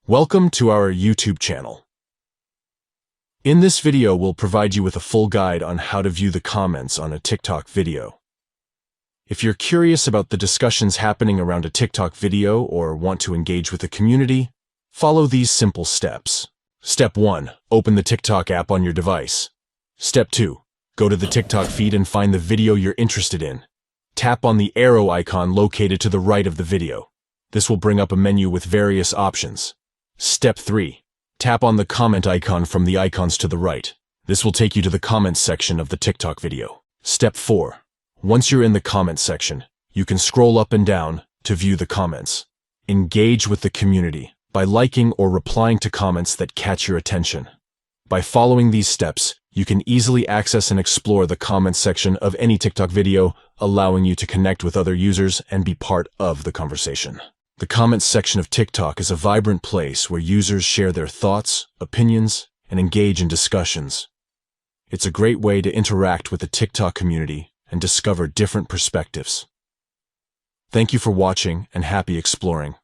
Welcome to our YouTube channel. In this video, we'll provide you with a full guide on how to view the comments on a TikTok video. If you're curious about the discussions happening around a TikTok video or want to engage with the community, follow these simple steps. Step 1. Open the TikTok app on your device. Step 2. Go to the TikTok feed and find the video you're interested in. Tap on the arrow icon located to the right of the video. This will bring up a menu with various options. Step 3. Tap on the comment icon from the icons to the right. This will take you to the comments section of the TikTok video. Step 4. Once you're in the comments section, you can scroll up and down to view the comments. Engage with the community by liking or replying to comments that catch your attention. By following these steps, you can easily access and explore the comments section of any TikTok video, allowing you to connect with other users and be part of the conversation. The comments section of TikTok is a vibrant place where users share their thoughts, opinions, and engage in discussions. It's a great way to interact with the TikTok community and discover different perspectives. Thank you for watching and happy exploring.